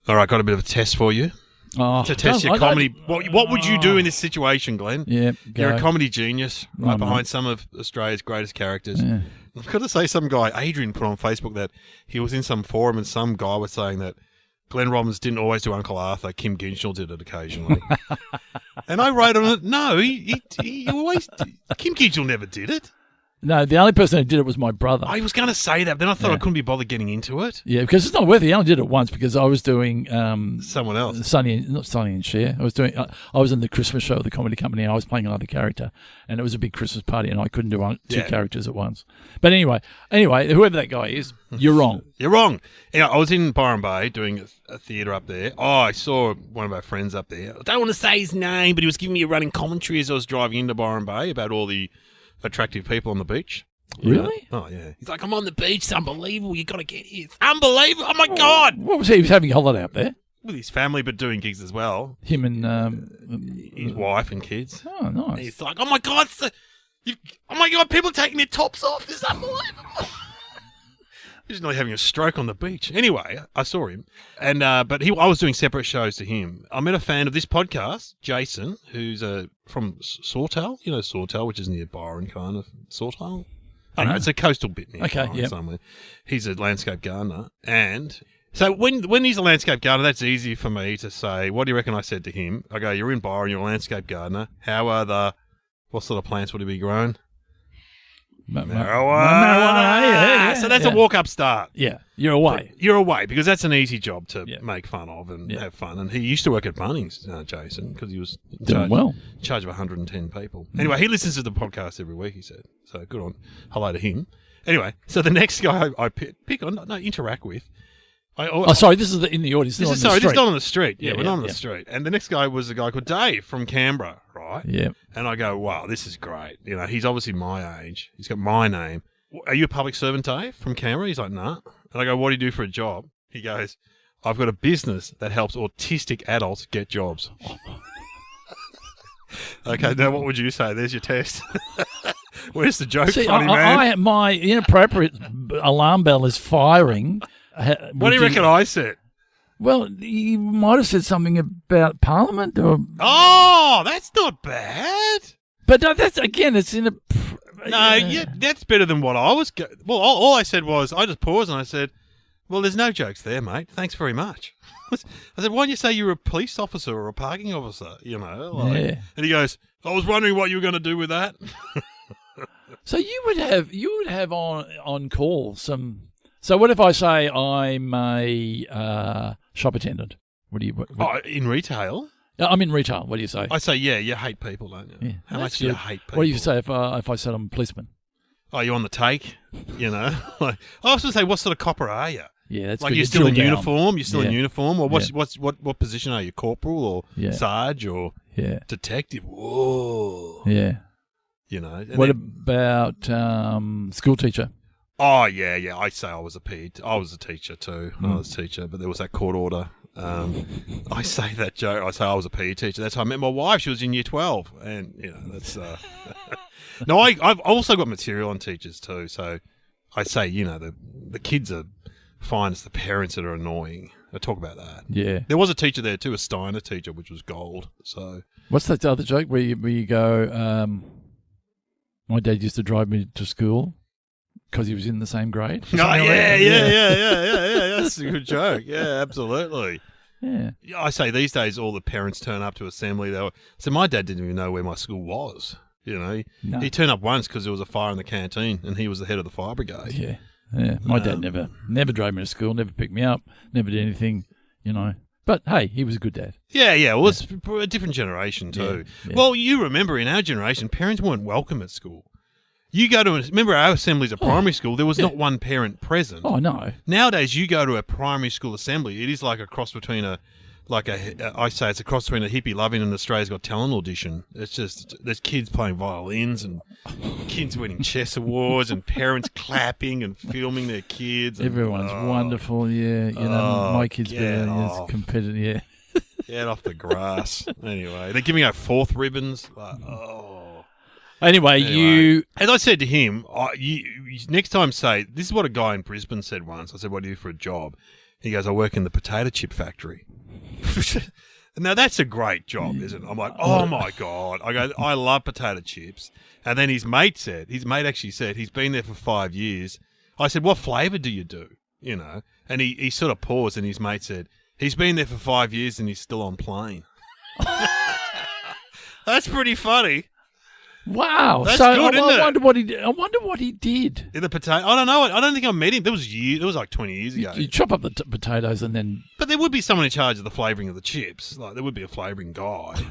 All right, got a bit of a test for you. Oh, To test your comedy. What would you do in this situation, Glenn? Yeah, You're go. a comedy genius, right Oh, behind mate. some of Australia's greatest characters. Yeah. I've got to say, some guy, Adrian, put on Facebook that he was in some forum and some guy was saying that Glenn Robbins didn't always do Uncle Arthur. Kim Ginchel did it occasionally. And I wrote on it, no, he always... Kim Ginchel never did it. No, the only person who did it was my brother. I was going to say that, but then I thought I couldn't be bothered getting into it. Yeah, because it's not worth it. I only did it once because I was doing Someone else. not Sonny and Cher. I was doing. I was in the Christmas show of the comedy company, and I was playing another character, and it was a big Christmas party, and I couldn't do two characters at once. But anyway, whoever that guy is, you're wrong. You're wrong. Anyway, I was in Byron Bay doing a theatre up there. Oh, I saw one of our friends up there. I don't want to say his name, but he was giving me a running commentary as I was driving into Byron Bay about all the attractive people on the beach. Really? Oh, yeah. He's like, I'm on the beach. It's unbelievable. You got to get here. It's unbelievable. Oh, my God. What was he? He was having a holiday up there. With his family, but doing gigs as well. Him and His wife and kids. oh, nice. He's like, oh, my God. Oh, my God. People are taking their tops off. This is unbelievable. He's nearly having a stroke on the beach. Anyway, I saw him. And but I was doing separate shows to him. I met a fan of this podcast, Jason, who's from Sawtell. You know Sawtell, which is near Byron, kind of. Sawtell? I don't know, it's a coastal bit near Byron somewhere. He's a landscape gardener. And so when he's a landscape gardener, that's easy for me to say, what do you reckon I said to him? I go, you're in Byron, you're a landscape gardener. How are what sort of plants would he be growing? Marijuana. So that's a walk-up start. Yeah, you're away. You're away because that's an easy job to make fun of and have fun. And he used to work at Bunnings, Jason, because he was Doing well. in charge of 110 people. Anyway, he listens to the podcast every week, he said. So good on. Hello to him. Anyway, so the next guy I pick on, interact with. Sorry, this is in the audience. This is not on the street. Yeah, we're not on the street. And the next guy was a guy called Dave from Canberra, right? Yeah. And I go, wow, this is great. You know, he's obviously my age. He's got my name. Are you a public servant, Dave, from Canberra? He's like, nah. And I go, what do you do for a job? He goes, I've got a business that helps autistic adults get jobs. Okay, now what would you say? There's your test. Where's the joke, funny man? My inappropriate alarm bell is firing. What do you reckon I said? Well, you might have said something about Parliament, or that's not bad. But no, that's again, it's in a. That's better than what I was. Well, all I said was I just paused and I said, "Well, there's no jokes there, mate. Thanks very much." I said, "Why don't you say you're a police officer or a parking officer?" You know, And he goes, "I was wondering what you were going to do with that." So you would have on call some. So what if I say I'm a shop attendant? What do you? In retail? I'm in retail. What do you say? I say, you hate people, don't you? Yeah, How much do you hate people? What do you say if I said I'm a policeman? Oh, you on the take? You know, like I was going to say, what sort of copper are you? Yeah, that's like good. you're still in uniform. You're still in uniform, or what position are you? Corporal or sarge or detective? Whoa. Yeah. You know. What about school teacher? Oh yeah. I say I was a teacher too. I was a teacher, but there was that court order. I say that joke. I say I was a PE teacher. That's how I met my wife. She was in year 12, and you know that's. No, I've also got material on teachers too. So I say, you know, the kids are fine. It's the parents that are annoying. I talk about that. Yeah. There was a teacher there too, a Steiner teacher, which was gold. So what's that other joke where you go? My dad used to drive me to school because he was in the same grade. Oh, yeah. That's a good joke. Yeah, absolutely. Yeah. I say these days all the parents turn up to assembly. So my dad didn't even know where my school was. You know, he turned up once because there was a fire in the canteen and he was the head of the fire brigade. Yeah. Yeah. My dad never drove me to school, never picked me up, never did anything, you know. But, hey, he was a good dad. Yeah. Well, it's a different generation too. Yeah. Well, you remember in our generation, parents weren't welcome at school. You go to remember our assemblies at primary school, there was not one parent present. Oh, no. Nowadays, you go to a primary school assembly, it is like a cross between I say it's a cross between a hippie loving and Australia's Got Talent audition. It's just, there's kids playing violins and kids winning chess awards and parents clapping and filming their kids. Everyone's wonderful, yeah. You know, my kids being competitive, yeah. Get off the grass. Anyway, they're giving out fourth ribbons. Anyway, you... As I said to him, you next time say, this is what a guy in Brisbane said once. I said, what do you do for a job? He goes, I work in the potato chip factory. Now, that's a great job, isn't it? I'm like, oh, my God. I go, I love potato chips. And then his mate actually said, he's been there for 5 years. I said, what flavour do you do? You know, and he sort of paused, and his mate said, he's been there for 5 years and he's still on plane. That's pretty funny. Wow. That's so good, isn't it? I wonder what he did. I wonder what he did. In the potato, I don't know. I don't think I met him. It was like 20 years ago. You chop up the potatoes and then... But there would be someone in charge of the flavouring of the chips. Like, there would be a flavouring guy.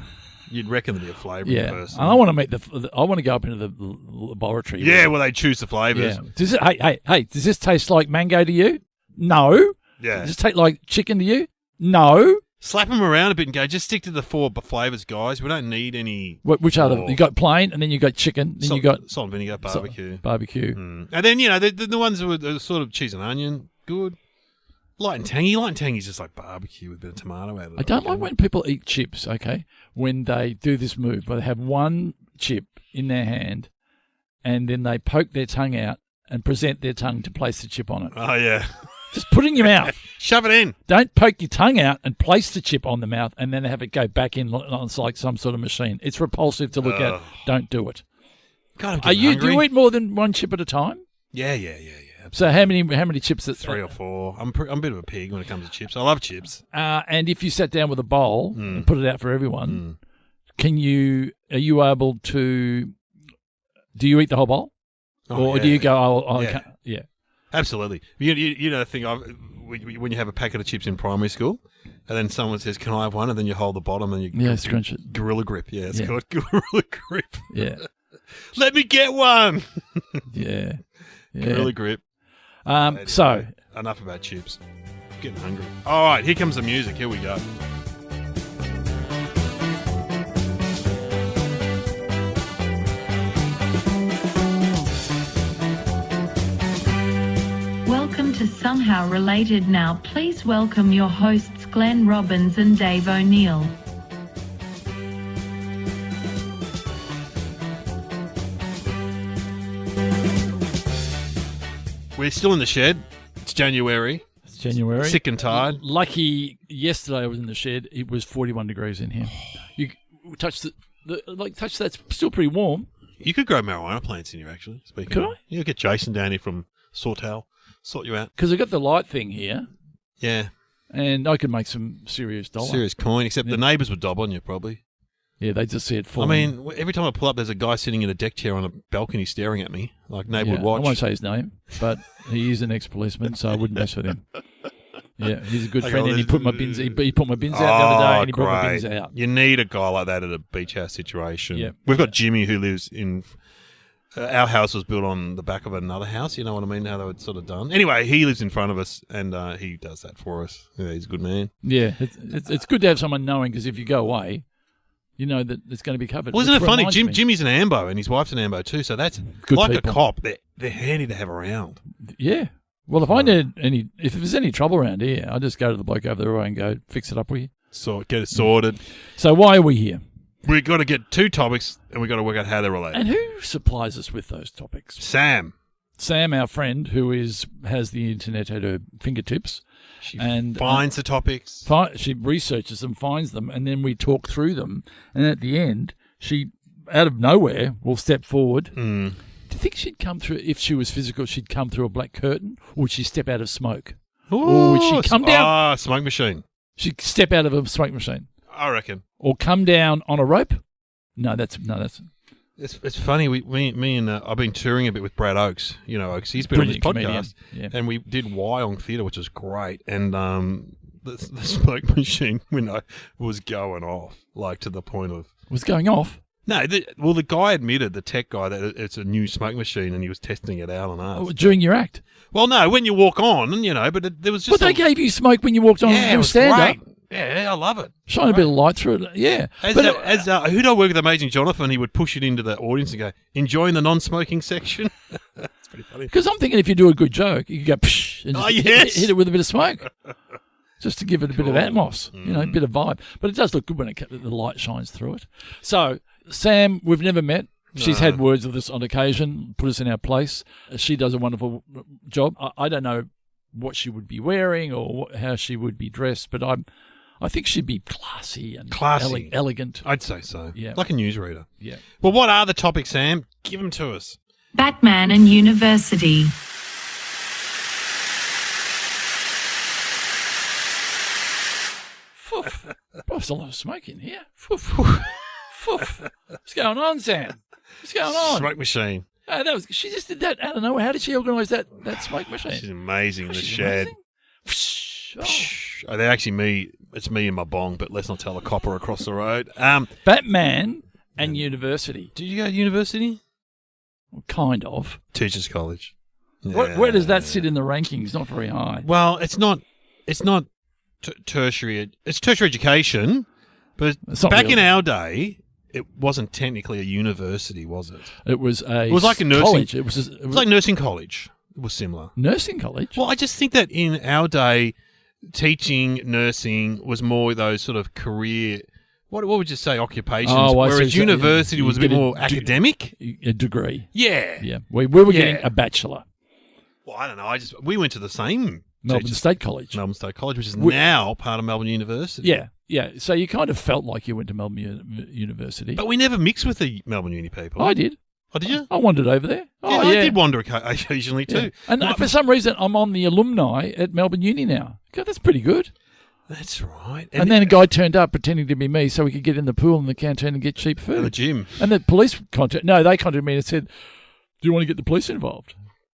You'd reckon there'd be a flavouring person. I want to meet I want to go up into the laboratory. Yeah, well, they choose the flavours. Yeah. Does it? Hey! Does this taste like mango to you? No. Yeah. Does this taste like chicken to you? No. Slap them around a bit and go, just stick to the 4 flavours, guys. We don't need any... Which are you got plain, and then you got chicken, then you got... Salt and vinegar, barbecue. Barbecue. And then, the ones that were sort of cheese and onion, good. Light and tangy. Light and tangy is just like barbecue with a bit of tomato out of it. I don't like when people eat chips, okay, when they do this move, where they have one chip in their hand, and then they poke their tongue out and present their tongue to place the chip on it. Oh, yeah. Just put it in your mouth. Shove it in. Don't poke your tongue out and place the chip on the mouth and then have it go back in it's like some sort of machine. It's repulsive to look at. Don't do it. God, do you eat more than one chip at a time? Yeah. So how many chips? 3 or 4. I'm a bit of a pig when it comes to chips. I love chips. And if you sat down with a bowl and put it out for everyone, are you able to? Do you eat the whole bowl, or do you go? Yeah. Absolutely. You know the thing, when you have a packet of chips in primary school, and then someone says, can I have one? And then you hold the bottom and you scrunch it. Gorilla Grip. Yeah, it's called Gorilla Grip. Yeah. Let me get one. Yeah. Gorilla Grip. So. Enough about chips. Getting hungry. All right, here comes the music. Here we go. Welcome to Somehow Related Now. Please welcome your hosts Glenn Robbins and Dave O'Neill. We're still in the shed. It's January. Sick and tired. Lucky yesterday I was in the shed. It was 41 degrees in here. You touch that's still pretty warm. You could grow marijuana plants in here, actually. Could I? You get Jason down here from Sawtell. Sort you out. Because I got the light thing here. Yeah. And I could make some serious dollar. Serious coin, except the neighbours would dob on you, probably. Yeah, they just see it falling. I mean, every time I pull up, there's a guy sitting in a deck chair on a balcony staring at me, like neighbour would watch. I won't say his name, but he is an ex-policeman, so I wouldn't mess with him. Yeah, he's a good friend, and he put my bins. He put my bins out the other day, and he brought my bins out. You need a guy like that at a beach house situation. Yeah. We've got Jimmy who lives in... our house was built on the back of another house, you know what I mean, how they were sort of done. Anyway, he lives in front of us, and he does that for us. Yeah, he's a good man. Yeah, it's good to have someone knowing, because if you go away, you know that it's going to be covered. Well, isn't it funny? Jimmy's an AMBO, and his wife's an AMBO too, so that's good like people. A cop. They're handy to have around. Yeah. Well, if there's any trouble around here, I just go to the bloke over the road and go, fix it up with you. So get it sorted. So why are we here? We've got to get 2 topics, and we've got to work out how they're related. And who supplies us with those topics? Sam, our friend, who has the internet at her fingertips. She and finds the topics. She researches them, finds them, and then we talk through them. And at the end, she, out of nowhere, will step forward. Mm. Do you think she'd come through, if she was physical, she'd come through a black curtain? Or would she step out of smoke? Ooh, or would she come down? Smoke machine. She'd step out of a smoke machine. I reckon. Or come down on a rope? No, that's... It's funny. Me and I've been touring a bit with Brad Oakes. You know, Oakes. He's been on this podcast, and we did Wyong Theatre, which was great. And the smoke machine window was going off, like to the point of was going off. No, the guy admitted, the tech guy, that it's a new smoke machine, and he was testing it out on us during your act. Well, no, when you walk on, you know, but there was just. But they gave you smoke when you walked on. Yeah, it was stand great. Up. Yeah, I love it. Shine a bit of light through it. Yeah. Who do I work with? Amazing Jonathan. He would push it into the audience and go, enjoying the non-smoking section. That's pretty funny. Because I'm thinking if you do a good joke, you could go psh and just hit it with a bit of smoke. Just to give it a bit of atmos, you know, a bit of vibe. But it does look good when the light shines through it. So, Sam, we've never met. She's had words with us on occasion, put us in our place. She does a wonderful job. I don't know what she would be wearing or how she would be dressed, but I think she'd be classy and elegant. I'd say so. Yeah. Like a newsreader. Yeah. Well, what are the topics, Sam? Give them to us. Batman and University. Foof. There's a lot of smoke in here. Foof. Foof. What's going on, Sam? What's going on? Smoke machine. She just did that out of nowhere. How did she organise that smoke machine? She's amazing. The She's shed. amazing. Oh, they're actually me. It's me and my bong, but let's not tell a copper across the road. Batman and University. Did you go to university? Kind of. Teachers College. Where does that sit in the rankings? Not very high. Well, it's not tertiary. It's tertiary education, but It's not back really. in our day, it wasn't technically a university, was it? It was like a nursing college. It was like nursing college. It was similar. nursing college. Well, I just think that in our day, teaching, nursing was more those sort of career. What would you say? Occupations. Oh, I see. Whereas So university you was a bit get a more de- academic. A degree. Yeah. Yeah. We were getting Yeah. a bachelor. Well, I don't know. We went to the same Melbourne teachers- State College. Melbourne State College, which is We- now part of Melbourne University. Yeah. Yeah. So you kind of felt like you went to Melbourne University. But we never mixed with the Melbourne Uni people. I did. Oh, did you? I wandered over there. Yeah, I did wander occasionally Yeah. too. And Well, for some reason, I'm on the alumni at Melbourne Uni now. God, that's pretty good. that's right. And then a guy turned up pretending to be me so we could get in the pool in the canteen and get cheap the food. gym. And the police they contacted me and said, do you want to get the police involved?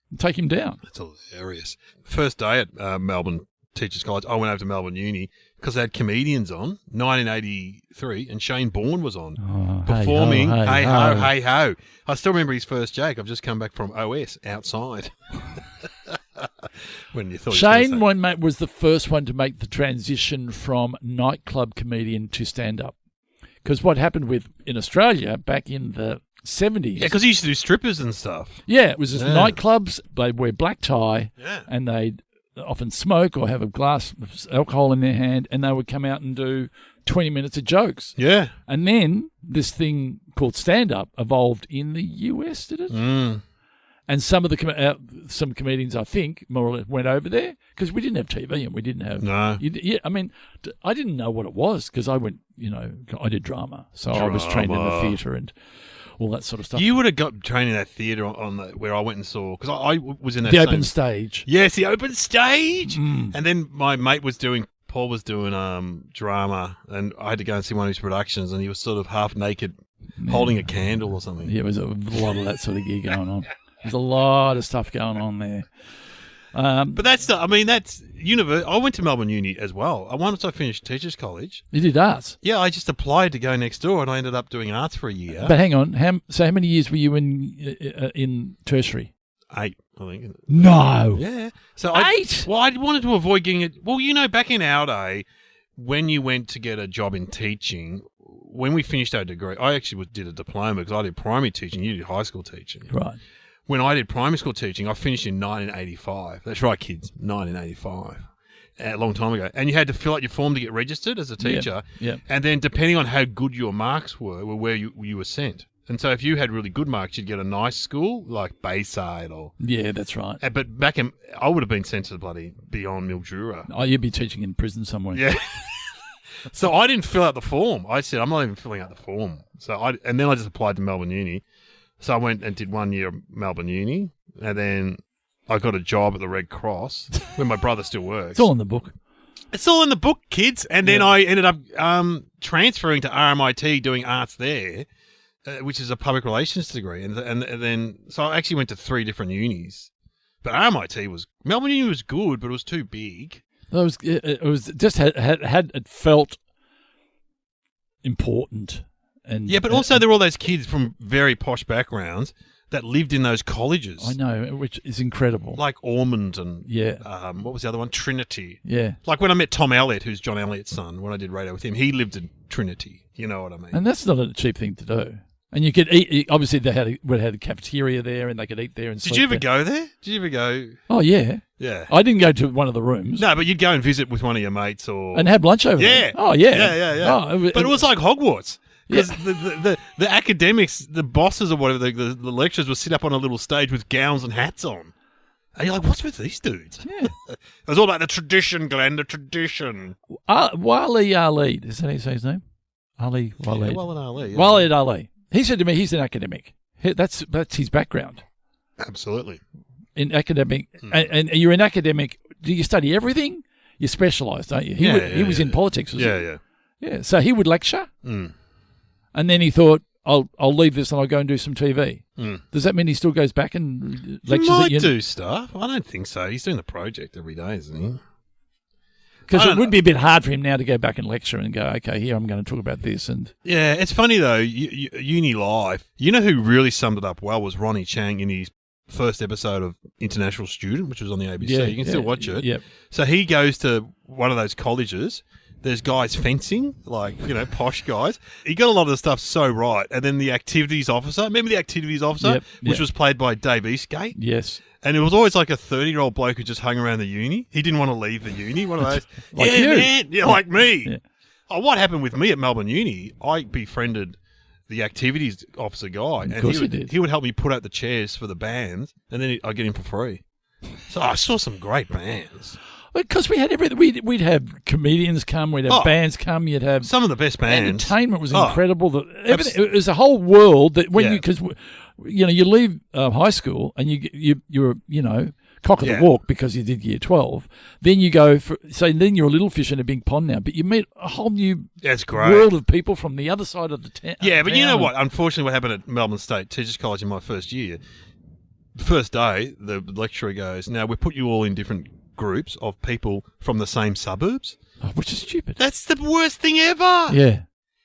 And take him down. That's hilarious. First day at Melbourne Teachers College, I went over to Melbourne Uni because they had comedians on, 1983, and Shane Bourne was on. Performing, hey ho, hey ho. I still remember his first joke. I've just come back from OS outside. When you thought Shane was the first one to make the transition from nightclub comedian to stand-up. Because what happened in Australia back in the 70s... Yeah, because he used to do strippers and stuff. Yeah, it was just Yeah. nightclubs. They'd wear black tie Yeah. and they'd often smoke or have a glass of alcohol in their hand, and they would come out and do 20 minutes of jokes. Yeah. And then this thing called stand-up evolved in the US, did it? Mm. And some of the some comedians, I think, more or less went over there because we didn't have TV and we didn't have. No. Yeah, I mean, I didn't know what it was because I went, I did drama, so I was trained in the Drama. theatre and all that sort of stuff. You would have got trained in that theatre where I went and saw, because I was in that the same... open stage. Yes, the open stage. Mm. And then my mate Paul was doing drama, and I had to go and see one of his productions, and he was sort of half naked, holding a candle or something. Yeah, there was a lot of that sort of gig going on. There's a lot of stuff going on there. But that's I went to Melbourne Uni as well. Once I finished Teachers College, You did arts. yeah, I just applied to go next door, and I ended up doing arts for a year. But hang on, how many years were you in tertiary? 8, I think. No. Yeah. So 8? I wanted to avoid getting it. Well, back in our day, when you went to get a job in teaching, when we finished our degree, I actually did a diploma because I did primary teaching. You did high school teaching. Right. When I did primary school teaching, I finished in 1985. That's right, kids, 1985. A long time ago. And you had to fill out your form to get registered as a teacher. Yeah. And then depending on how good your marks were where you were sent. And so if you had really good marks, you'd get a nice school like Bayside or... Yeah, that's right. But back in... I would have been sent to the bloody beyond Mildura. Oh, you'd be teaching in prison somewhere. Yeah. So I didn't fill out the form. I said, I'm not even filling out the form. And then I just applied to Melbourne Uni. So I went and did 1 year of Melbourne Uni, and then I got a job at the Red Cross, where my brother still works. It's all in the book. It's all in the book, kids. And then I ended up transferring to RMIT, doing arts there, which is a public relations degree. And then, so I actually went to 3 different unis. But Melbourne Uni was good, but it was too big. It was just had it felt important. And Yeah, but also there were all those kids from very posh backgrounds that lived in those colleges. I know, which is incredible. Like Ormond and Yeah. what was the other one? Trinity. Yeah. Like when I met Tom Elliott, who's John Elliott's son, when I did radio with him, he lived in Trinity. You know what I mean? And that's not a cheap thing to do. And you could eat. Obviously, they had a cafeteria there, and they could eat there and. Did you ever go there? Did you ever go? Oh yeah. Yeah. I didn't go to one of the rooms. No, but you'd go and visit with one of your mates or And have lunch over there. Yeah. Oh yeah. Yeah. Oh, But it was like Hogwarts. Because Yeah. the academics, the bosses or whatever, the lecturers would sit up on a little stage with gowns and hats on. And you're like, what's with these dudes? Yeah. It was all about the tradition, Glenn, the tradition. Waleed Ali, is that how you say his name? Ali Waleed. Yeah, Walid Ali. Yeah. Waleed Ali. He said to me, he's an academic. That's his background. Absolutely. In academic, and you're an academic. Do you study everything? You specialise, don't you? He was in politics. Yeah. So he would lecture, and then he thought, I'll leave this and I'll go and do some TV. Does that mean he still goes back and lectures? He might do stuff. I don't think so. He's doing the project every day, isn't he? Because it would be a bit hard for him now to go back and lecture and go, okay, here I'm going to talk about this. And yeah, it's funny though. Uni life. You know who really summed it up well was Ronnie Chang in his first episode of International Student, which was on the ABC. You can still watch it. Yep. So he goes to one of those colleges. There's guys fencing, like, posh guys. He got a lot of the stuff so right. And then the activities officer, remember the activities officer, which was played by Dave Eastgate? Yes. And it was always like a 30-year-old bloke who just hung around the uni. He didn't want to leave the uni. One of those. Like you. Man. Yeah, like me. Yeah. Oh, what happened with me at Melbourne Uni, I befriended the activities officer guy. Of course he did. He would help me put out the chairs for the bands, and then I'd get him for free. So I saw some great bands. Because we had everything. We'd have comedians come, we'd have bands come, you'd have... Some of the best bands. Entertainment was incredible. It was a whole world that when because you leave high school and you're cock of the walk because you did year 12. Then you go then you're a little fish in a big pond now, but you meet a whole new world of people from the other side of the town. Yeah, but you know what? Unfortunately, what happened at Melbourne State Teachers College in my first year, the first day, the lecturer goes, now we put you all in different groups of people from the same suburbs. Oh, which is stupid. That's the worst thing ever. Yeah.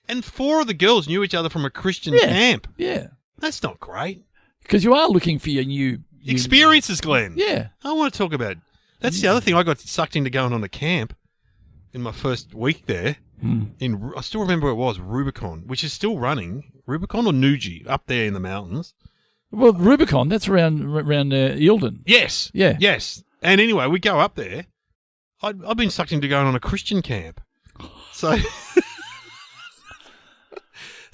And 4 of the girls knew each other from a Christian camp. Yeah. That's not great. Because you are looking for your new... experiences, Glenn. Yeah. I want to talk about... That's the other thing. I got sucked into going on a camp in my first week there. I still remember where it was, Rubicon, which is still running. Rubicon or Nuji, up there in the mountains. Well, Rubicon, that's around Eildon. Yes. Yeah. Yes. And anyway, we go up there. I've been sucked into going on a Christian camp. So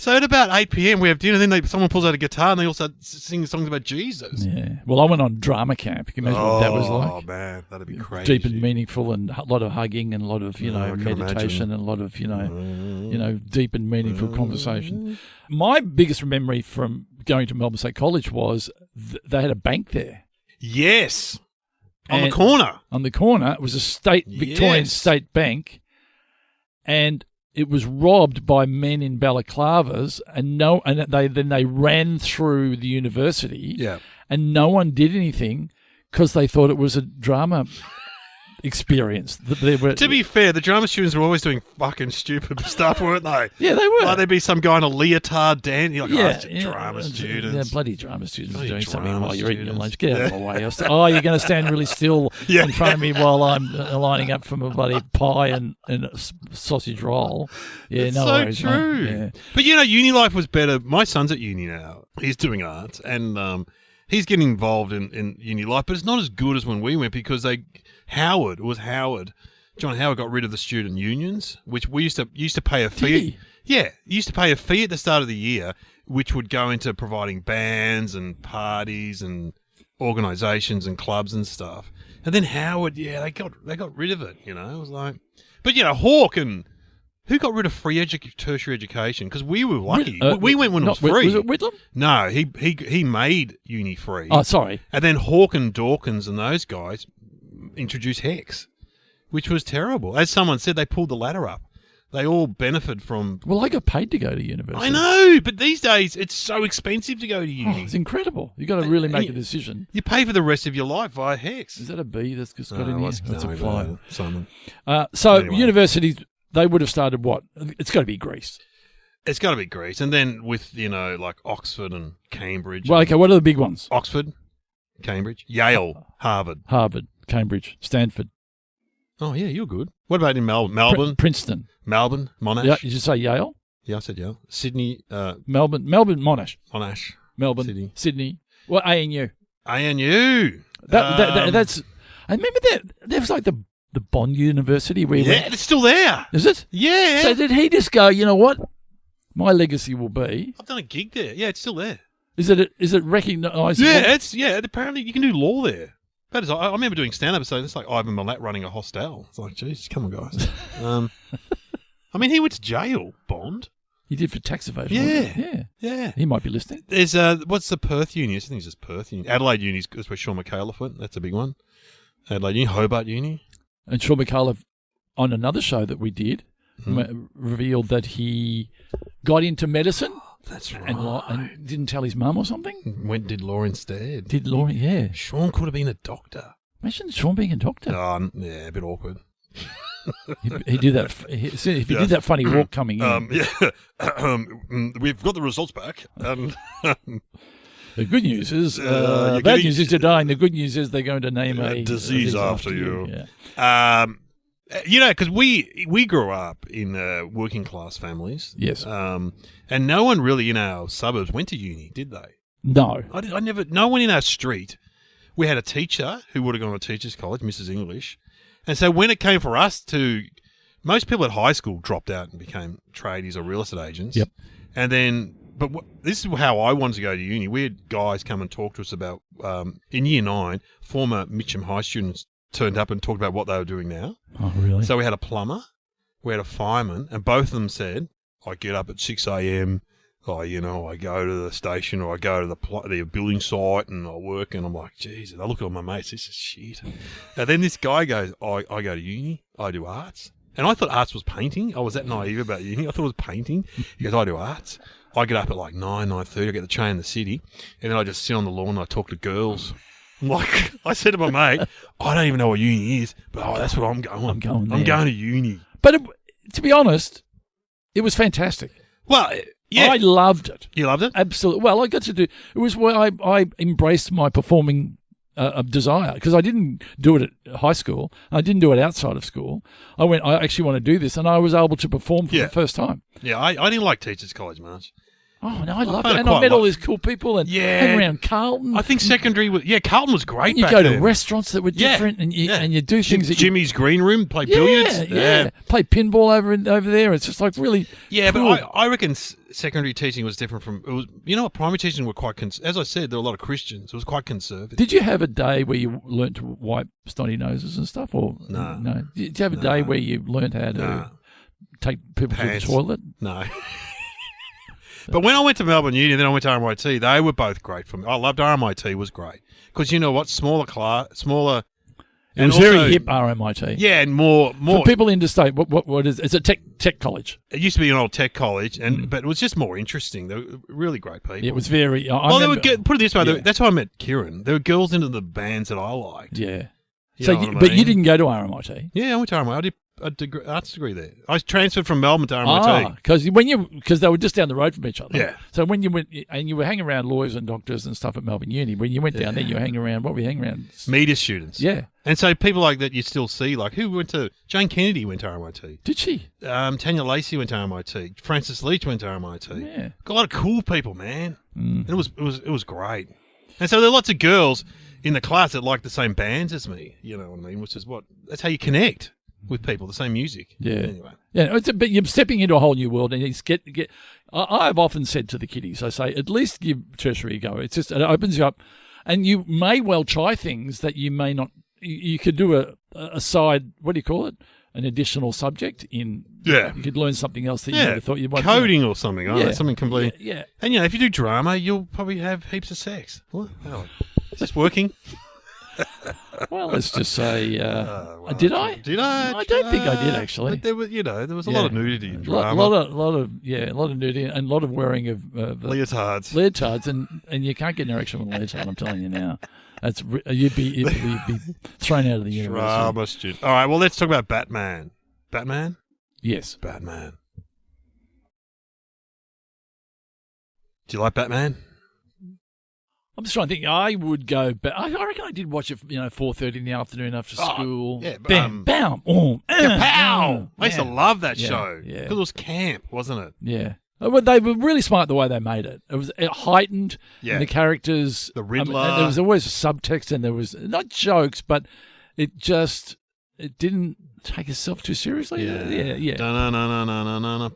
at about 8 p.m. we have dinner. Then someone pulls out a guitar and they all start singing songs about Jesus. Yeah. Well, I went on drama camp. Can you imagine what that was like? Oh, man. That'd be crazy. Deep and meaningful and a lot of hugging and a lot of, meditation and a lot of, deep and meaningful conversation. My biggest memory from going to Melbourne State College was they had a bank there. Yes. On the corner. On the corner. It was a Victorian state bank, and it was robbed by men in balaclavas, and they ran through the university. Yeah. And no one did anything because they thought it was a drama experience. To be fair, the drama students were always doing fucking stupid stuff, weren't they? Yeah, they were. Like there'd be some guy in a leotard dancing. You're like, drama students. Yeah, bloody drama students doing something while you're eating your lunch. students. Get out of my way. You're going to stand really still in front of me while I'm lining up for my bloody pie and a sausage roll. Yeah, it's no so worries. true. Mate. Yeah. But uni life was better. My son's at uni now. He's doing arts and he's getting involved in uni life, but it's not as good as when we went because John Howard got rid of the student unions, which we used to pay a fee. Did he? Yeah, you used to pay a fee at the start of the year, which would go into providing bands and parties and organisations and clubs and stuff. And then Howard, they got rid of it. It was like, but Hawke and who got rid of free tertiary education? Because we were lucky. We went when it was free. Was it Whitlam? No, he made uni free. Oh, sorry. And then Hawke and Dawkins and those guys introduced HECS, which was terrible. As someone said, they pulled the ladder up. They all benefit from... Well, I got paid to go to university. I know, but these days it's so expensive to go to uni. It's incredible. You've got to really make a decision. You pay for the rest of your life via HECS. Is that a B that's just got in here? That's a fly. Simon. Anyway. Universities, they would have started what? It's got to be Greece. It's got to be Greece. And then with, like Oxford and Cambridge. Well, okay, what are the big ones? Oxford, Cambridge, Yale, Harvard, Cambridge, Stanford. Oh, yeah, you're good. What about in Melbourne? Princeton. Melbourne, Monash. Yeah, did you say Yale? Yeah, I said Yale. Sydney. Melbourne, Monash. Monash. Melbourne, Sydney. Well, ANU. ANU. That's... I remember there was like the Bond University where it's still there. Is it? Yeah. So did he just go, you know what? My legacy will be... I've done a gig there. Yeah, it's still there. Is it recognised? Yeah, apparently you can do law there. But I remember doing stand-up, so it's like Ivan Milat running a hostel. It's like, geez, come on, guys. I mean, he went to jail, Bond. He did for tax evasion. Yeah. Yeah. He might be listening. There's, what's the Perth Uni? I think it's just Perth Uni. Adelaide Uni is where Sean McAuliffe went. That's a big one. Adelaide Uni, Hobart Uni. And Sean McAuliffe, on another show that we did, revealed that he got into medicine. That's right. And didn't tell his mum or something. Did law instead. Did law, yeah. Sean could have been a doctor. Imagine Sean being a doctor. Yeah, a bit awkward. He did that. If he did that funny walk coming in. We've got the results back. The good news is, you're bad news is you're dying. The good news is they're going to name a disease after you. Yeah. Because we grew up in working class families. Yes. And no one really in our suburbs went to uni, did they? No. I never. No one in our street. We had a teacher who would have gone to teachers' college, Mrs. English. And so when it came for us to, most people at high school dropped out and became tradies or real estate agents. Yep. And then, this is how I wanted to go to uni. We had guys come and talk to us about, in year 9, former Mitcham High students turned up and talked about what they were doing now. Oh, really? So we had a plumber, we had a fireman, and both of them said, I get up at 6 a.m., I go to the station or I go to the building site and I work, and I'm like, geez, and I look at all my mates, this is shit. And then this guy goes, I go to uni, I do arts. And I thought arts was painting. I was that naive about uni. I thought it was painting. He goes, I do arts. I get up at like 9:30, I get the train in the city, and then I just sit on the lawn and I talk to girls. I'm like, I said to my mate, I don't even know what uni is, but that's what I'm going. I'm going to uni. But to be honest, it was fantastic. Well, yeah. I loved it. You loved it? Absolutely. Well, I got to do it was where I embraced my performing desire, because I didn't do it at high school. I didn't do it outside of school. I actually want to do this, and I was able to perform for the first time. Yeah, I didn't like teachers' college much. Oh, no, I loved it. And I met all these cool people and hang around Carlton. I think secondary was, Carlton was great. And you go to restaurants that were different, and you do things that Jimmy's green room, play billiards. Yeah. Play pinball over there. It's just like really cool. But I reckon secondary teaching was different from, it was, primary teaching were quite, as I said, there were a lot of Christians. It was quite conservative. Did you have a day where you learnt to wipe snotty noses and stuff? Or No. Did you have a day where you learnt how to take people to the toilet? No. But when I went to Melbourne Uni and then I went to RMIT, they were both great for me. I loved RMIT, was great. Because you know what? Smaller. It was very hip, RMIT. Yeah, and more. For people interstate, what is it? It's a tech college. It used to be an old tech college, but it was just more interesting. They were really great people. It was very. Put it this way, that's how I met Kieran. There were girls into the bands that I liked. Yeah. But you didn't go to RMIT? Yeah, I went to RMIT. I did a arts degree there. I transferred from Melbourne to RMIT. Because they were just down the road from each other. Yeah. So when you went, and you were hanging around lawyers and doctors and stuff at Melbourne Uni, when you went down there, you were hanging around, what were you hanging around? Media students. Yeah. And so people like that you still see, like Jane Kennedy went to RMIT. Did she? Tanya Lacey went to RMIT. Francis Leach went to RMIT. Yeah. Got a lot of cool people, man. And it was great. And so there are lots of girls in the class that like the same bands as me, you know what I mean? Which is that's how you connect with people, the same music. Yeah. Anyway. Yeah, but you're stepping into a whole new world, and it's I've often said to the kiddies, I say, at least give tertiary a go. It opens you up, and you may well try things that you may not. You could do a side, what do you call it? An additional subject in. Yeah. You could learn something else that you never thought you'd want. Coding or something. Oh, something completely. Yeah. And if you do drama, you'll probably have heaps of sex. What? Oh, is this working? Well, let's just say, did I? Did I? I don't think I did, actually. But there was a lot of nudity in drama. A lot of nudity and a lot of wearing of leotards, and you can't get an erection with a leotard. I'm telling you now, you'd be thrown out of the university. Drama student. All right, well, let's talk about Batman. Batman? Yes, Batman. Do you like Batman? I'm just trying to think. I would go back. I reckon I did watch it, 4:30 in the afternoon after school. Yeah, bam, bam, pow! I used to love that show. Yeah. Because it was camp, wasn't it? Yeah. Well, they were really smart the way they made it. It heightened and the characters. The Riddler. And there was always a subtext, and there was not jokes, but it didn't take itself too seriously. Yeah. Batman.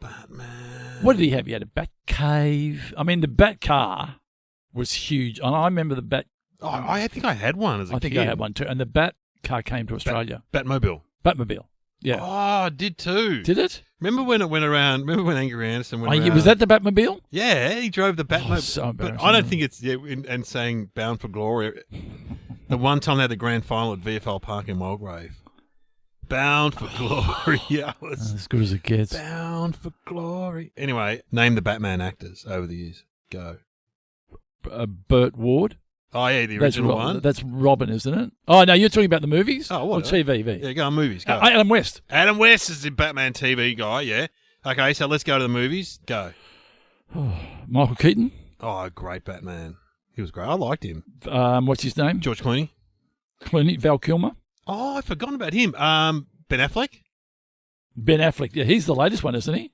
What did he have? He had a bat cave. I mean, the bat car was huge. And I remember the bat Oh, I think I had one as a kid. I think I had one too. And the Bat car came to Australia. Batmobile. Batmobile. Yeah. Oh, I did too. Did it? Remember when it went around? Remember when Angry Anderson went around? Was that the Batmobile? Yeah, he drove the Batmobile. So but embarrassing. I don't think it's and saying Bound for Glory. The one time they had the grand final at VFL Park in Mulgrave. Bound for Glory. Yeah, I was As good as it gets. Bound for Glory. Anyway, name the Batman actors over the years. Go. Burt Ward. Oh, yeah, the original one. That's Robin, isn't it? Oh, no, you're talking about the movies? Oh, what? Or TV? Yeah, go on, movies. Go. Adam West. Adam West is the Batman TV guy, yeah. Okay, so let's go to the movies. Go. Michael Keaton. Oh, great Batman. He was great. I liked him. What's his name? George Clooney. Val Kilmer. Oh, I've forgotten about him. Ben Affleck. Ben Affleck. Yeah, he's the latest one, isn't he?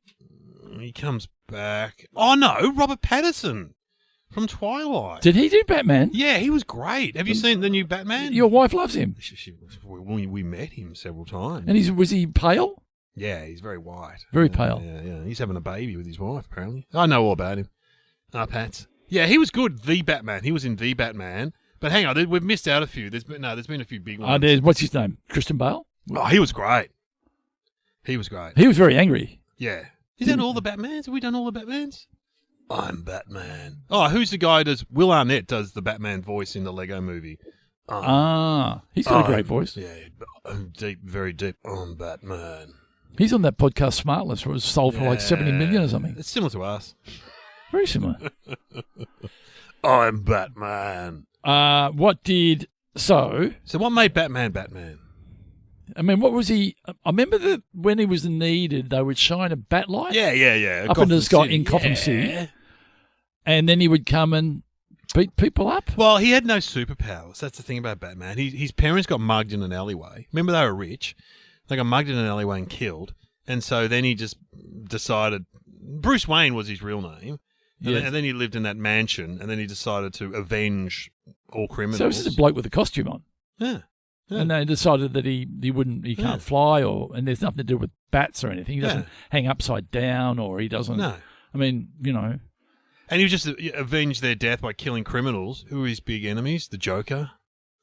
He comes back. Oh, no, Robert Pattinson from Twilight. Did he do Batman? Yeah, he was great. Have you seen the new Batman? Your wife loves him. We met him several times. And was he pale? Yeah, he's very white. Very pale. Yeah. He's having a baby with his wife, apparently. I know all about him. Pats. Yeah, he was good. The Batman. He was in The Batman. But hang on, we've missed out a few. There's been a few big ones. What's his name? Christian Bale? Oh, he was great. He was great. He was very angry. Yeah. Is that all the Batmans? Have we done all the Batmans? I'm Batman. Oh, who's the guy who does... Will Arnett does the Batman voice in the Lego movie. He's got a great voice. Yeah, deep, very deep. I'm Batman. He's on that podcast Smartless where it was sold for like 70 million or something. It's similar to us. Very similar. I'm Batman. So what made Batman Batman? I mean, what was he? I remember when he was needed, they would shine a bat light. Yeah. Up into the sky in Gotham City. And then he would come and beat people up. Well, he had no superpowers. That's the thing about Batman. His parents got mugged in an alleyway. Remember, they were rich. They got mugged in an alleyway and killed. And so then he just decided... Bruce Wayne was his real name. And then he lived in that mansion. And then he decided to avenge all criminals. So this is a bloke with a costume on. Yeah. And they decided that he can't fly, and there's nothing to do with bats or anything. He doesn't hang upside down, or he doesn't. No. I mean, And he just avenged their death by killing criminals. Who were his big enemies? The Joker.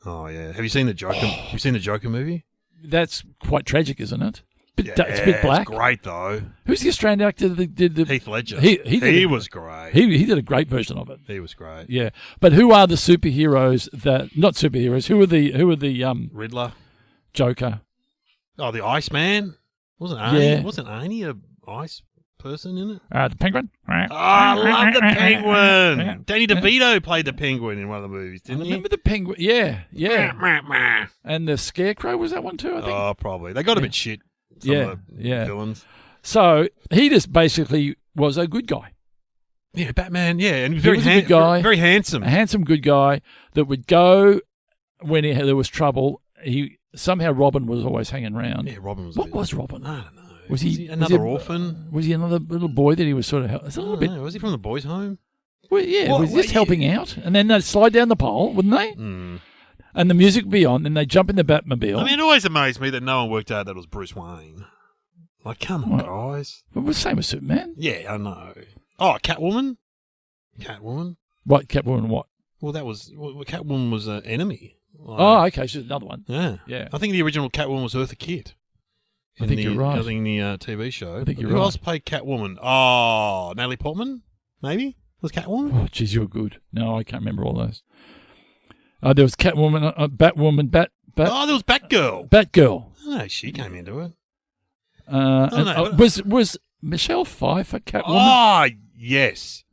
Oh yeah. Have you seen the Joker? Have you seen the Joker movie? That's quite tragic, isn't it? It's a bit black. It's great though. Who's the Australian actor that did the Heath Ledger? He was great. He did a great version of it. He was great. Yeah, but who are the superheroes that? Not superheroes. Who are the Riddler, Joker? Oh, the Iceman. Wasn't Arnie a ice person in it? The Penguin. Oh, I love the Penguin. Yeah. Danny DeVito played the Penguin in one of the movies, didn't he? Remember the Penguin? Yeah. And the Scarecrow, was that one too, I think? Oh, probably. They got a bit shit. Some of the villains. So he just basically was a good guy. Yeah, Batman. Yeah, and he was a good guy, very handsome, a handsome good guy that would go when there was trouble. Somehow Robin was always hanging around. Yeah, Robin was. What was Robin? I don't know. Was he another orphan? Was he another little boy that he was sort of? Was he from the boys' home? Well, yeah. Was he just helping out? And then they'd slide down the pole, wouldn't they? Mm. And the music would be on, and they'd jump in the Batmobile. I mean, it always amazed me that no one worked out that it was Bruce Wayne. Like, come on, guys. It was the same as Superman. Yeah, I know. Oh, Catwoman? What, Catwoman what? Well, Catwoman was an enemy. Like, okay, she's another one. Yeah. I think the original Catwoman was Eartha Kitt. I think you're right. I think in the TV show. I think you're Who right. else played Catwoman? Oh, Natalie Portman? Maybe? Was Catwoman? Oh, jeez, you're good. No, I can't remember all those. There was Catwoman, Batwoman, Oh, there was Batgirl. Batgirl. Oh, she came into it. Was Michelle Pfeiffer Catwoman? Oh, yes.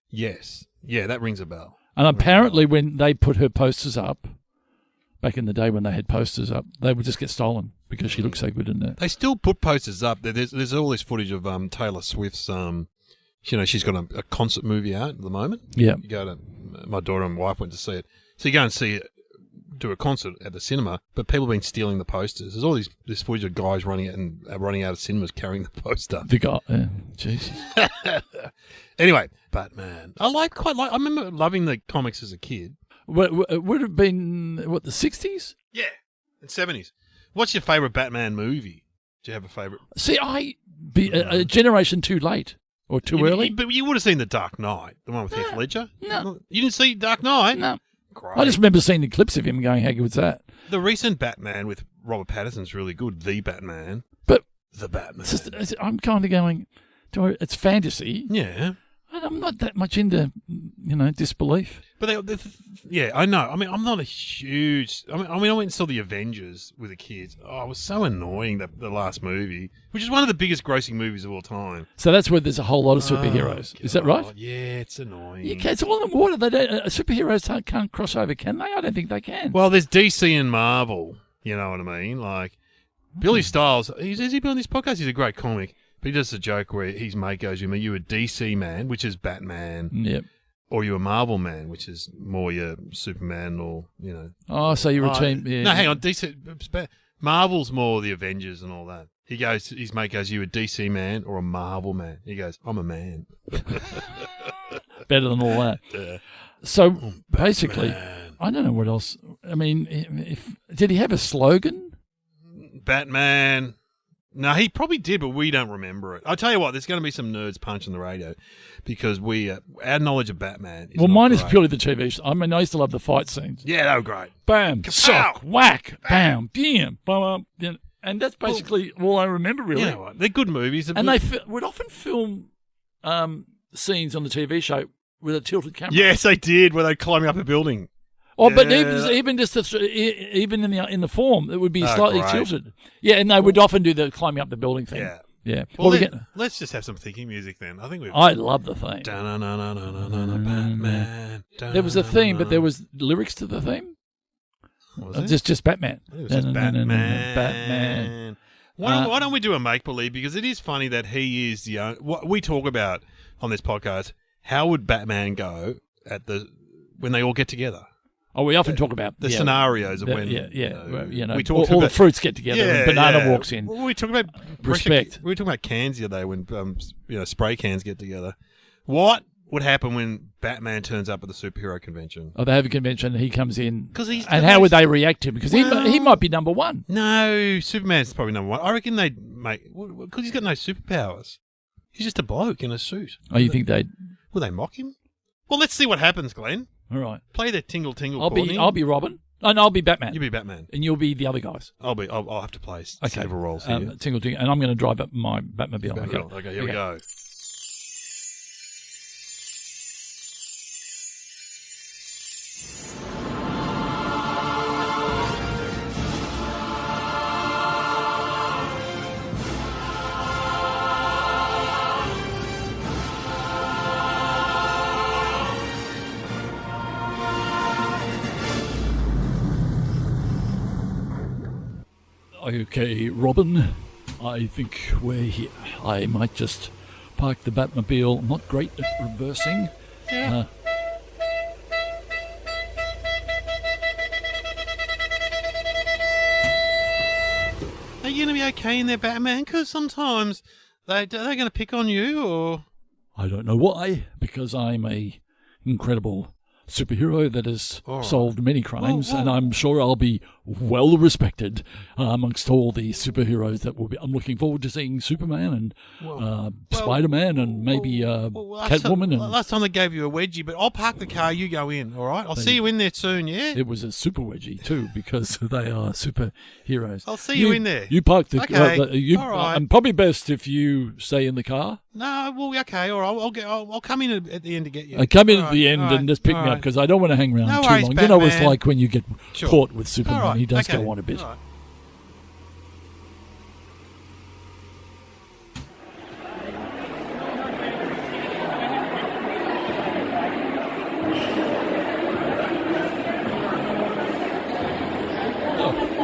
Yeah, that rings a bell. And apparently when they put her posters up, back in the day when they had posters up, they would just get stolen because she looked so good in there. They still put posters up. There's all this footage of Taylor Swift's, she's got a concert movie out at the moment. Yeah. You go to, my daughter and my wife went to see it. So you go and see it, do a concert at the cinema, but people have been stealing the posters. There's all this footage of guys running out of cinemas carrying the poster. The guy, Jesus. Anyway, Batman. I remember loving the comics as a kid. It would have been, the 60s? Yeah, and 70s. What's your favourite Batman movie? Do you have a favourite? See, a generation too late or too early. But you would have seen The Dark Knight, the one with Heath Ledger. No. You didn't see Dark Knight? No. great. I just remember seeing the clips of him going, how good was that? The recent Batman with Robert Pattinson's really good. The Batman. But The Batman. I'm kind of going, it's fantasy. Yeah. And I'm not that much into, disbelief. But yeah, I know. I mean, I'm not a huge. I mean, I went and saw the Avengers with the kids. Oh, it was so annoying the last movie, which is one of the biggest grossing movies of all time. So that's where there's a whole lot of superheroes. Oh, Is that right? Yeah, it's annoying. Yeah, it's all in the water. They don't, superheroes can't cross over, can they? I don't think they can. Well, there's DC and Marvel. You know what I mean? Like Billy Stiles. Has he been on this podcast? He's a great comic. But he does a joke where his mate goes, you a DC man, which is Batman. Yep. Or you a Marvel man, which is more your Superman or, Oh, so you're a team. Yeah. No, hang on. Marvel's more the Avengers and all that. He goes, his mate goes, you a DC man or a Marvel man? He goes, I'm a man. Better than all that. Yeah. So basically, Man. I don't know what else. I mean, did he have a slogan? Batman. No, he probably did, but we don't remember it. I'll tell you what, there's going to be some nerds punching the radio because our knowledge of Batman is Mine is great. purely the TV show. I mean, I used to love the fight scenes. Yeah, they were great. Bam, Kapow! sock, whack, bam, bam, bam, bam. And that's basically all I remember, really. You know what? They're good movies. And they would often film scenes on the TV show with a tilted camera. Yes, they did, where they climbing up a building. Oh, but Yeah. even in the form, it would be slightly great. tilted. Yeah, and they would often do the climbing up the building thing. Yeah. Yeah. Well, we get, let's just have some thinking music then. I think we've. I love the theme. Batman. There was a theme, but there was lyrics to the theme. Was it? Just Batman. I think it was just Batman. Batman. Why don't we do a make believe? Because it is funny that he is the only. What we talk about on this podcast. How would Batman go when they all get together? Oh, we often talk about The scenarios of when. we we talk talked all the about- fruits get together and banana walks in. Well, we talk about Respect. We were talking about cans the other day when spray cans get together. What would happen when Batman turns up at the superhero convention? Oh, they have a convention. He comes in, 'Cause he's and the how would most- they react to him? Because he might be number one. No, Superman's probably number one. I reckon they'd make because he's got no superpowers. He's just a bloke in a suit. Oh, you think they'd? Will they mock him? Well, let's see what happens, Glenn. All right. Play the tingle tingle. I'll Courtney. be Robin, and I'll be Batman, You be Batman. and you'll be the other guys. I'll have to play several roles here. Tingle, and I'm going to drive up my Batmobile. Okay, here we go. Okay, Robin, I think we're here. I might just park the Batmobile. I'm not great at reversing. Are you going to be okay in there, Batman? Because sometimes they're going to pick on you, or I don't know why, because I'm a incredible superhero that has All right. solved many crimes, Well- and I'm sure I'll be well respected amongst all the superheroes that will be. I'm looking forward to seeing Superman and Spider-Man and maybe Catwoman. And last time they gave you a wedgie, but I'll park the car. You go in, all right? I'll see you in there soon. Yeah. it was a super wedgie too, because they are superheroes. I'll see you in there. You park the Okay, car. all right. And probably best if you stay in the car. No, well, okay, all right. I'll come in at the end to get you. I come in All at the right, end all right, and just pick all me up right. because I don't want to hang around No too worries, long. You know what it's Batman. like when you get Sure. caught with Superman. All right, He does okay, go on a bit. all right.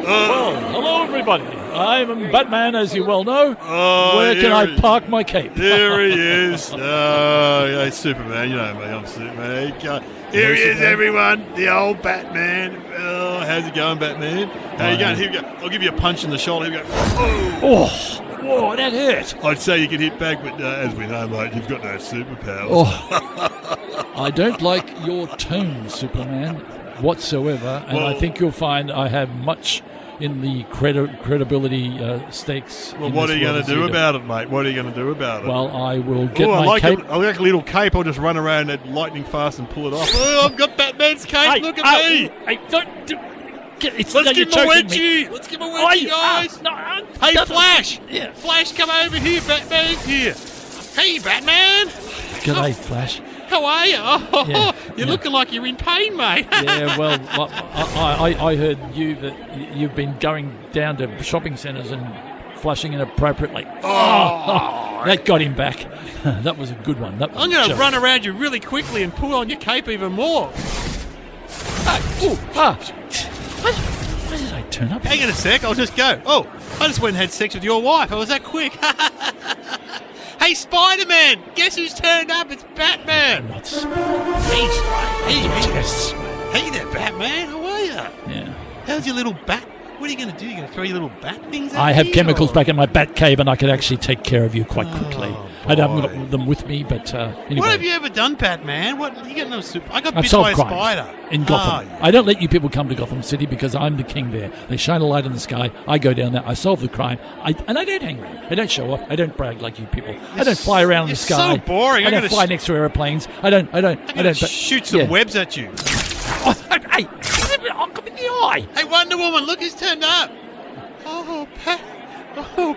Well, hello everybody. I'm Batman, as you well know. Oh, Where can here I he- park my cape? There he is. Oh, yeah, Superman. You know me, I'm Superman. Here he is, Superman. everyone. The old Batman. Oh, how's it going, Batman? How you going? Here we go. I'll give you a punch in the shoulder. Here we go. Oh. Whoa, that hurt. I'd say you can hit back, but as we know, mate, you've got no superpowers. Oh, I don't like your tone, Superman, whatsoever. And I Well- think you'll find I have much in the credibility stakes. Well, in what this are you world going as to do do. about it, mate? What are you going to do about it? Well, I will get I my like cape. I like a little cape. I'll just run around at lightning fast and pull it off. Oh, I've got Batman's cape. Look at me. Hey, don't do. Let's give him a wedgie. Let's give him a wedgie, guys. Hey, Flash. Yeah. Flash, come over here. Batman's here. Hey, Batman. G'day, Flash. How are you? Oh, Yeah, you're yeah. looking like you're in pain, mate. Yeah, well, I heard that you've been going down to shopping centres and flushing inappropriately. Oh, that got him back. That was a good one. That was I'm a going to joke. run around you really quickly and pull on your cape even more. Why did I turn up? Hang on a sec. I'll just go. Oh, I just went and had sex with your wife. I was that quick. Hey, Spider-Man! Guess who's turned up? It's Batman! Not Hey there, Batman! How are you? Yeah. How's your little bat? What are you going to do? You going to throw your little bat things at I have me, chemicals or- back in my bat cave, and I could actually take care of you quite quickly. Oh, I haven't boy. got them with me, but anyway. What have you ever done, Batman? What you got no super? I got I've bit by a solved crimes spider in Gotham. Oh, I don't let you people come to Gotham City because I'm the king there. They shine a light in the sky. I go down there. I solve the crime. And I don't hang around. I don't show off. I don't brag like you people. I don't fly around in the you're sky. so boring. I I'm don't gonna fly next to airplanes. I don't. I'm going to shoot some yeah. webs at you. Oh, hey, I'll come in the eye. Hey, Wonder Woman, look who's turned up. Oh,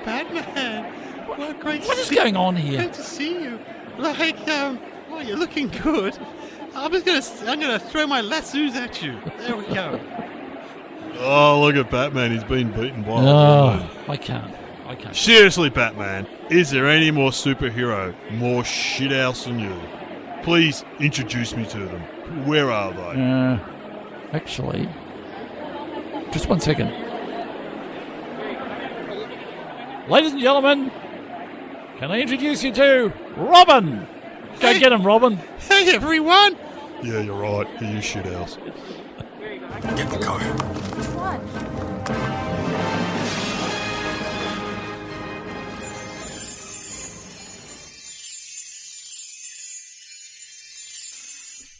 Batman. What great What to is see- going on here? Great to see you. Like, oh, you're looking good. I'm gonna throw my lassos at you. There we go. Oh, look at Batman. He's been beaten by. Oh, I can't. Seriously, Batman, is there any more superhero more shit house than you? Please introduce me to them. Where are they? Actually, just 1 second. Ladies and gentlemen, can I introduce you to Robin? Go Hey. get him, Robin. Hey, everyone. Yeah, you're right. He is shit house. Get the car.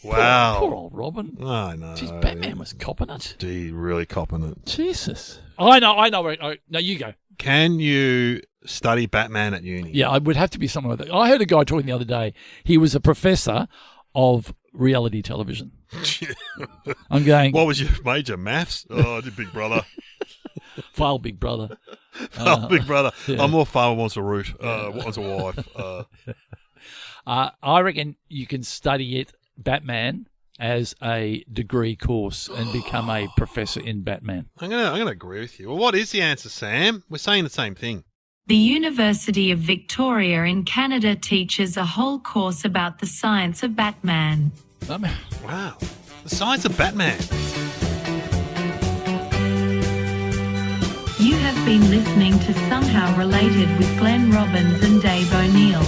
Wow. Poor old Robin. I know. Jeez, Batman was copping it. He really copping it. Jesus. I know. No, you go. Can you study Batman at uni? Yeah, I would have to be somewhere like that. I heard a guy talking the other day. He was a professor of reality television. I'm going, What was your major? Maths? Oh, I did Big Brother. file Big Brother. Oh, Big Brother. yeah. I'm more father wants a root. Wants a wife. I reckon you can study it, Batman, as a degree course and become a professor in Batman. I'm gonna agree with you. Well, what is the answer, Sam? We're saying the same thing. The University of Victoria in Canada teaches a whole course about the science of Batman. Wow. The science of Batman. You have been listening to Somehow Related with Glenn Robbins and Dave O'Neill.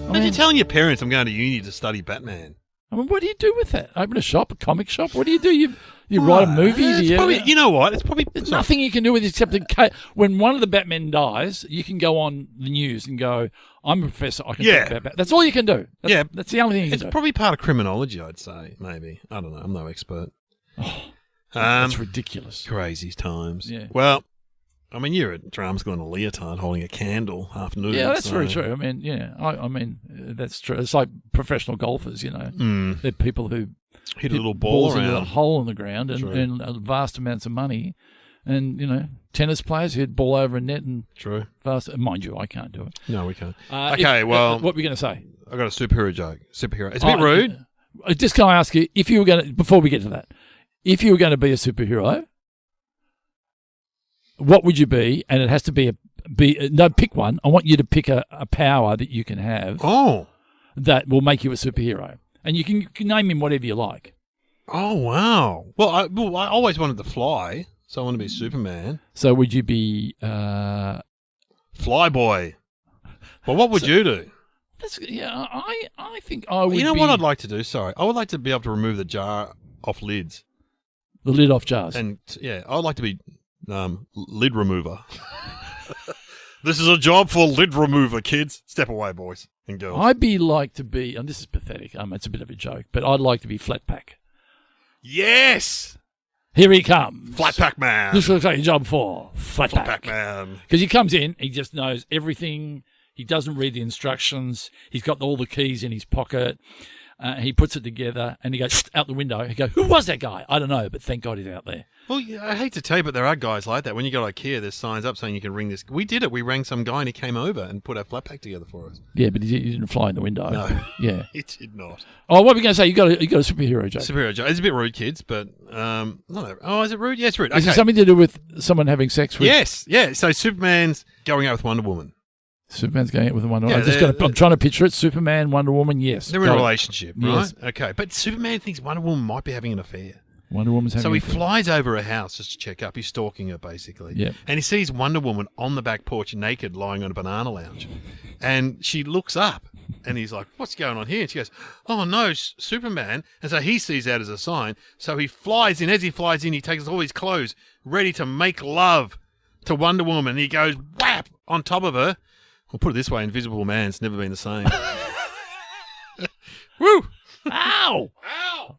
Imagine telling your parents I'm going to uni to study Batman. I mean, what do you do with that? Open a shop, a comic shop? What do? You write a movie? It's Do you, probably, you know what? It's probably there's nothing you can do with it except when one of the Batmen dies, you can go on the news and go, I'm a professor, I can Yeah. talk about Batman. That's all you can do. Yeah. That's the only thing you It's can do. probably part of criminology, I'd say. Maybe. I don't know. I'm no expert. That's ridiculous. Crazy times. Yeah. Well, I mean, you're at drama school in a leotard holding a candle, half nude. Yeah, that's so- very true. I mean, yeah, I mean, that's true. It's like professional golfers, you know. Mm. They're people who Hit a little ball balls into a around. hole in the ground True. and vast amounts of money. And, you know, tennis players who hit ball over a net and True. vast. Mind you, I can't do it. No, we can't. What were we going to say? I got a superhero joke. Superhero. It's a bit rude. Just can I ask you, if you were going to, before we get to that, if you were going to be a superhero, what would you be? And it has to be pick one. I want you to pick a power that you can have Oh. that will make you a superhero. And you can name him whatever you like. Oh, wow. Well, I always wanted to fly, so I want to be Superman. So would you be... Flyboy. Well, what would you do? I think I would You know be what I'd like to do? Sorry. I would like to be able to remove the jar off lids. the lid off jars. And, yeah, I would like to be lid remover. This is a job for lid remover, kids. Step away, boys and girls. I'd be like to be, and this is pathetic. It's a bit of a joke, but I'd like to be Flat Pack. Yes! Here he comes. Flat Pack Man. This looks like a job for Flat Flat Pack. Pack Man. Because he comes in, he just knows everything. He doesn't read the instructions. He's got all the keys in his pocket. He puts it together and he goes out the window. He goes, who was that guy? I don't know, but thank God he's out there. Well, yeah, I hate to tell you, but there are guys like that. When you go to IKEA, there's signs up saying you can ring this. We did it. We rang some guy and he came over and put our flat pack together for us. Yeah, but he didn't fly in the window. No. Yeah. He did not. Oh, what were we going to say? You got a superhero joke. Superhero joke. It's a bit rude, kids, but no. Oh, is it rude? Yes, rude. Is Okay. it something to do with someone having sex with? Yes, yeah. So Superman's going out with Wonder Woman. Superman's going out with Wonder Yeah, Woman. I'm trying to picture it. Superman, Wonder Woman, yes. They're in a relationship, right? Yes. Okay, but Superman thinks Wonder Woman might be having an affair. Wonder Woman's having So he an affair. flies over her house just to check up. He's stalking her, basically. Yeah. And he sees Wonder Woman on the back porch naked, lying on a banana lounge. And she looks up, and he's like, what's going on here? And she goes, oh, no, Superman. And so he sees that as a sign. So he flies in. As he flies in, he takes all his clothes, ready to make love to Wonder Woman. He goes, whap, on top of her. We'll put it this way, Invisible Man's never been the same. Woo! Ow! Ow!